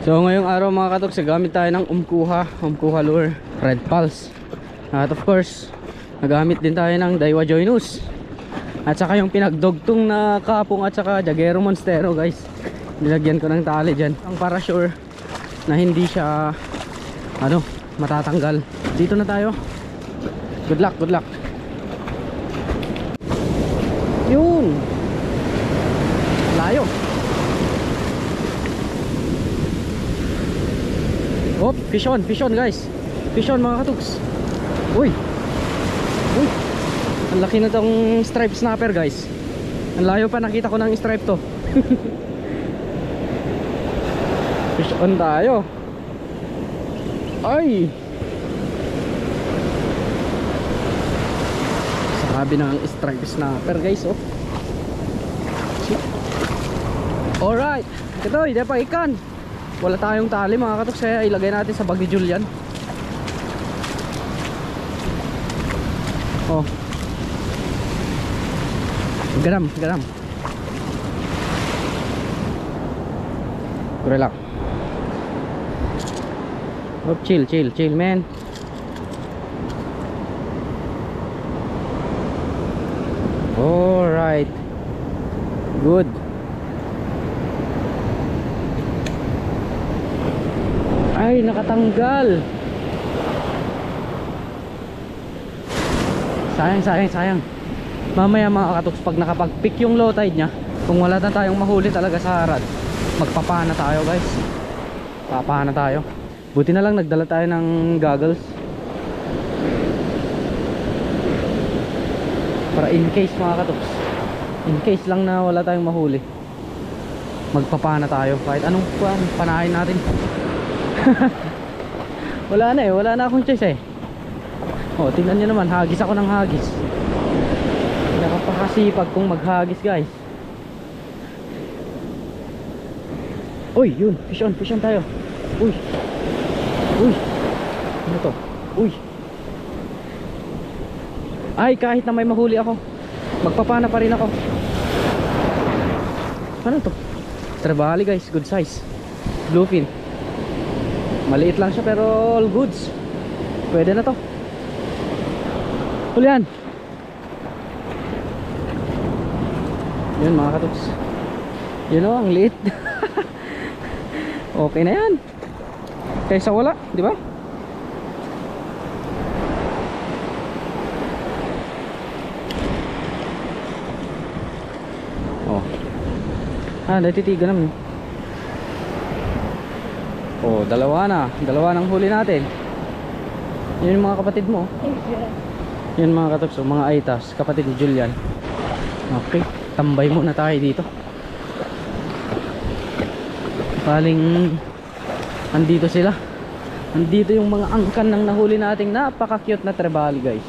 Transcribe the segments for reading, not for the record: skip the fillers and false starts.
So ngayong araw mga katoks, gamit tayo ng Umkuha lure, Red Pulse. At of course, nagamit din tayo ng Daiwa Joinus. At saka yung pinagdugtong na kapong at saka Jagero Monstero guys. Nilagyan ko ng tali dyan. Ang para sure na hindi siya matatanggal. Dito na tayo. Good luck, good luck. Yun. Layo. Oh, fish on guys. Fish on mga katuks. Uy. Uy. Ang laki na tong stripe snapper guys. Ang layo pa, nakita ko ng stripe to. Fish on tayo. Ay. Sabi ng stripe snapper guys, oh. Alright. Ito, hindi pa ikan. Wala tayong tali mga katoks, kaya ilagay natin sa bag ni Julian. Oh. Garam. Kure lang. Oh, chill man. Alright. Good. Ay, nakatanggal. Sayang. Mamaya mga katoks, pag nakapag-pick yung low tide nya, kung wala na tayong mahuli talaga sa harad, magpapana tayo guys. Papana tayo. Buti na lang nagdala tayo ng goggles para in case mga katoks, in case lang na wala tayong mahuli, magpapana tayo kahit anong panahin natin. Wala na akong choice eh. Oh, tingnan nyo naman, hagis ako ng hagis. Nakapakasipag kong maghagis guys. Uy, yun, fish on tayo. Uy. Ano to? Uy. Ay, kahit na may mahuli ako, magpapana pa rin ako. Ano to? Trevally guys, good size. Bluefin. Maliit lang siya pero all goods. Pwede na to. Hulihan. Yun mga katoks. Yun o, ang liit. Okay na yan. Kaysa wala, di ba? Oh. Natitigan naman. Oh, dalawa ng huli natin. Yun yung mga kapatid mo. Yun mga katoks, mga aitas, kapatid ni Julian. Okay, tambay muna tayo dito. Paling andito sila. Andito yung mga angkan ng nahuli nating napaka-cute na trevally guys.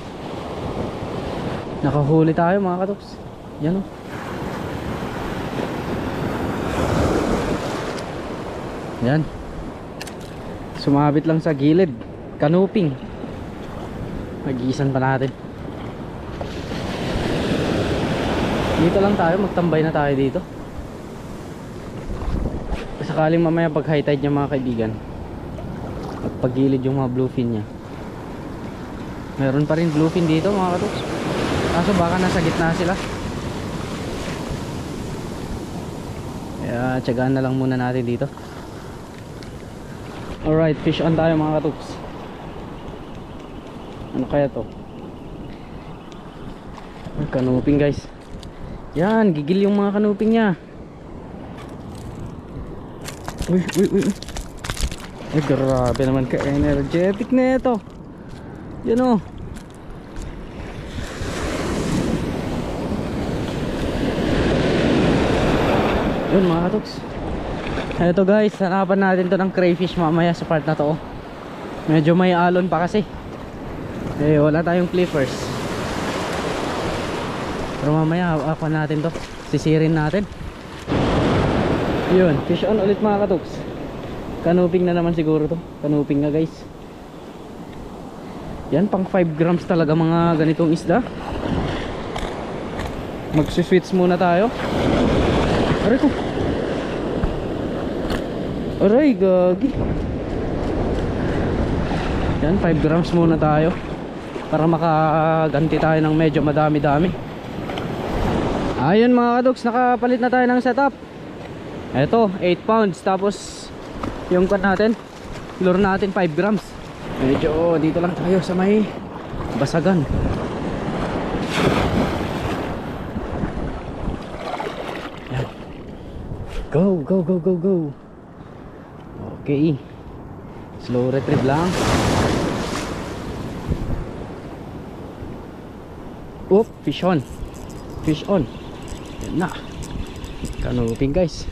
Nakahuli tayo mga katoks. Yan o. Yan. Sumabit lang sa gilid. Kanuping. Mag-iisan pa natin. Dito lang tayo, magtambay na tayo dito. Sakaling mamaya pag high tide niya mga kaibigan, pagpagilid yung mga bluefin niya. Meron pa rin bluefin dito mga katoks. Kaso baka nasa gitna sila. Kaya tiyagaan na lang muna natin dito. Alright, fish on tayo mga katoks. Ano kaya to? Kanuping guys. Yan, gigil yung mga kanuping nya. Uy. Ay, grabe naman ka-energetic na ito. Yan o. Yun mga katoks. Ito guys, hanapan natin to ng crayfish mamaya sa part na to. Medyo may alon pa kasi. Wala tayong clippers. Pero mamaya hawakan natin to. Sisirin natin. Yun, fish on ulit mga katoks. Kanuping na naman siguro to. Kanuping nga guys. Yan, pang 5 grams talaga mga ganitong isda. Magsuswitch muna tayo. Aray ko. Aray, gagi. Yan, 5 grams muna tayo para makaganti tayo ng medyo madami-dami. Ayun mga kadoks, nakapalit na tayo ng setup. Eto, 8 pounds. Tapos yung cut natin, lure natin 5 grams. Medyo dito lang tayo sa may basagan. Yan. Go, go, go, go, go. Okay. Slow retrieve lang. Oop, fish on. Fish on. Yan na. Kanuping guys.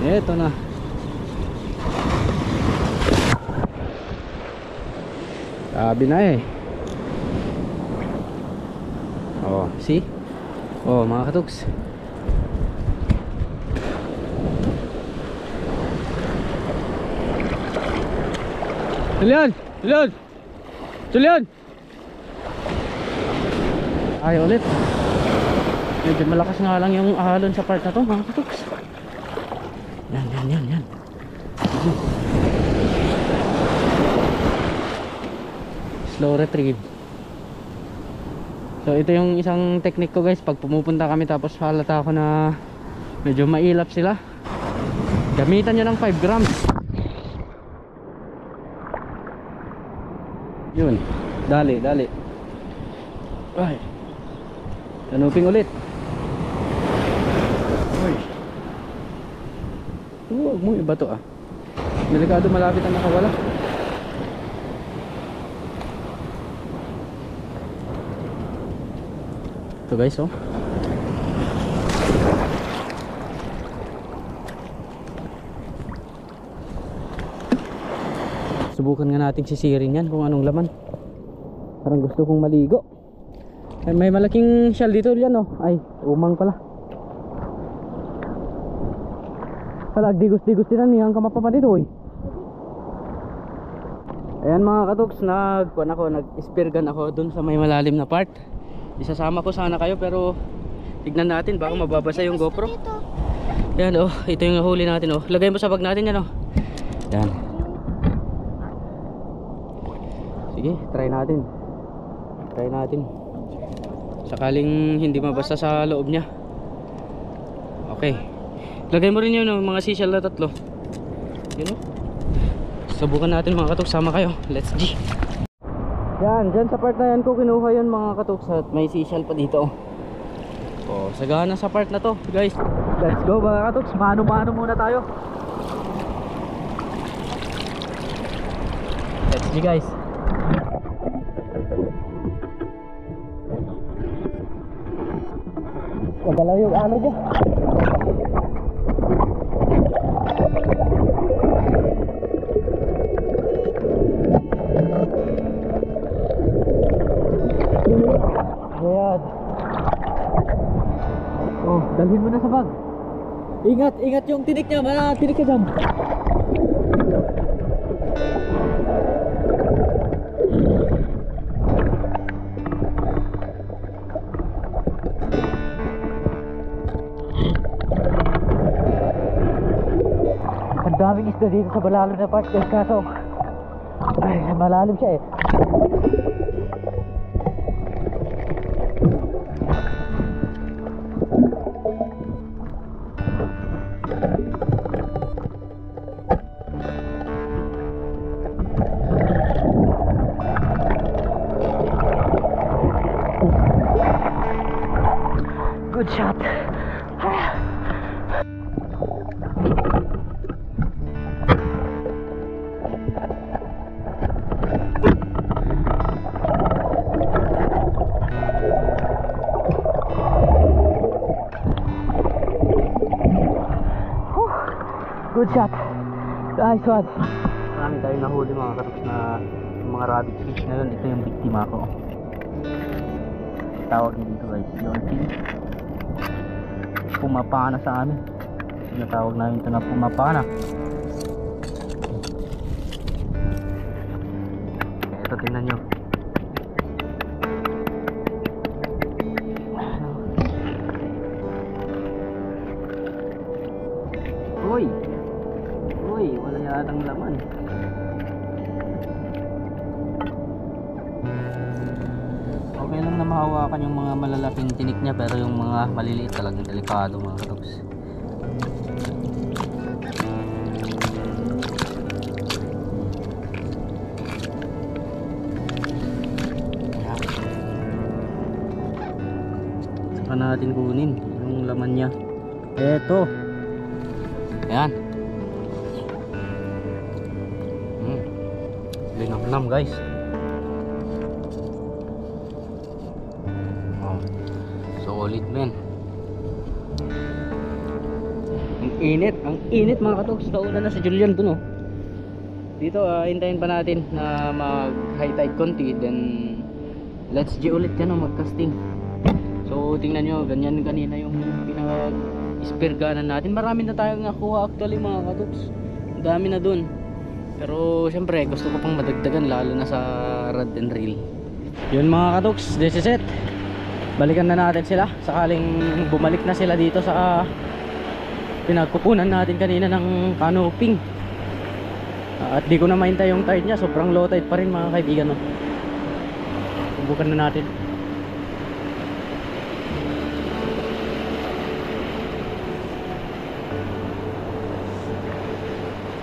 Eto na. Sabi na eh. Oh, see? Oh, mga katuks. Tulian! Tulian! Tulian! Ay ulit. Medyo malakas nga lang yung ahalon sa part na to mga katuks. Yan. Slow retrieve. So ito yung isang technique ko guys. Pag pumupunta kami tapos halata ako na medyo mailap sila, gamitan nyo ng 5 grams. Yun, dali. Ay, kanuping ulit. Ay, huwag mo iba to ah. Delikado, malapit ang nakawala. Ito guys oh. Subukan nga natin sisirin yan kung anong laman. Parang gusto kong maligo. May malaking shell dito yan oh. Ay, umang pala. Digos-digos din yan ang kamapa dito eh. Ayan mga katuks, nag-spear gun ako dun sa may malalim na part. Isasama ko sana kayo pero tignan natin baka mababasa yung GoPro. Ayan oh, ito yung huli natin oh. Lagay mo sa bag natin yan oh. Ayan. Sige, try natin. Sakaling hindi mabasa sa loob niya. Okay. Lagay mo rin yun oh, mga seashell na 3. Yun oh. Subukan natin mga katuks, sama kayo. Let's G. Yan, dyan sa part na yan ko kinuha yun mga katuks. At may seashell pa dito oh. Sagana sa part na to guys. Let's go mga katuks. Mano-mano muna tayo. Let's G guys. Magalaw yung ano dyan. Ayan. Oh, dalhin mo na sa bag. Ingat yung tinik niya. Tinik ka dyan. Daming isda dito sa malalim na part guys, kaso ay malalim siya eh. Good shot. Good shot. Nice one. Marami tayong nahuli mga katuks na mga rabbit fish na yun. Ito yung biktima ko. Tawag niyo dito guys, yonking. Pumapana sa amin. Tinatawag namin ito na pumapana. Ito tingnan nyo. Uy! Uy, wala yatang laman. Okay lang na mahawakan yung mga malalaking tinik niya, pero yung mga maliliit talagang delikado mga katoks. Saka natin kunin yung laman niya. Eto. Ayan. Linam-lam guys. Oh, solid men. Ang init mga katoks. Nauna na si Julian dun oh. Dito hintayin pa natin na mag high tide konti, then let's G ulit yan mag-casting. So tingnan nyo, ganyan kanina yung pinag-isperganan natin. Marami na tayong nakuha actually mga katoks. Dami na dun. Pero syempre gusto ko pang madagdagan, lalo na sa rod and reel. Yun mga katoks, this is it. Balikan na natin sila sakaling bumalik na sila dito sa pinagkukunan natin kanina ng canoping. At di ko na mahintay yung tide niya, sobrang low tide pa rin mga kaibigan no? Subukan na natin.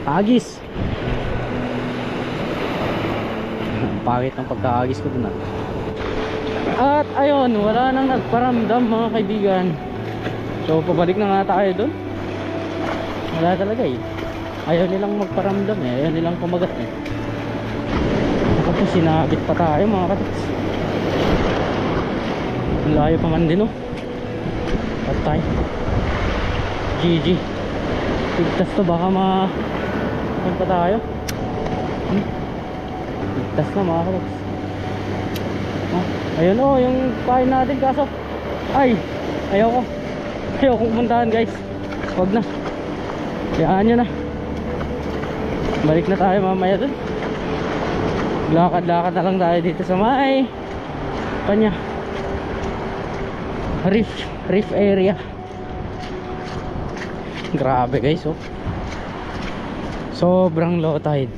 Agis. Pangit ng pagkaagis ko dun ah. At ayun, wala nang nagparamdam mga kaibigan. So pabalik na nga tayo dun. Wala talaga eh. Ayaw nilang magparamdam eh. Ayaw nilang kumagat eh. Ako sinabit pa tayo mga katoks. Layo pa man din oh. Patay. GG. Pigtas to, baka saan pa tayo? Pigtas na mga katoks. Ayun oh, yung pain natin kaso ayaw kong pumuntahan guys. Wag na. Kayaan nyo na. Balik na tayo mamaya dun. Lakad-lakad na lang tayo dito sa may kanya reef area. Grabe guys oh. Sobrang low tide.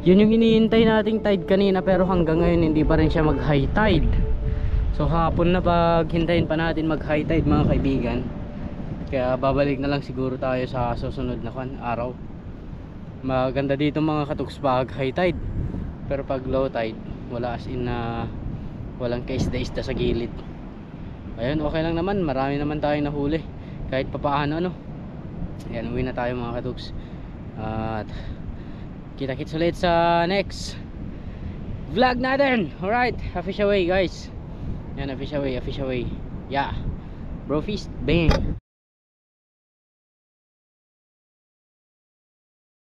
Yun yung hinihintay nating tide kanina, pero hanggang ngayon hindi pa rin siya mag high tide. So hapon na pag hintayin pa natin mag high tide mga kaibigan. Kaya babalik na lang siguro tayo sa susunod na araw. Maganda dito mga katoks pag high tide, pero pag low tide wala, as in na walang kaisda-isda sa gilid. Ayun, okay lang naman, marami naman tayong nahuli kahit papaano ano. Ayan, uwi na tayo mga katoks. At kita-kits ulit sa next vlog natin. Alright, a fish away guys. Yan, a fish away. Yeah, bro, feast, bang.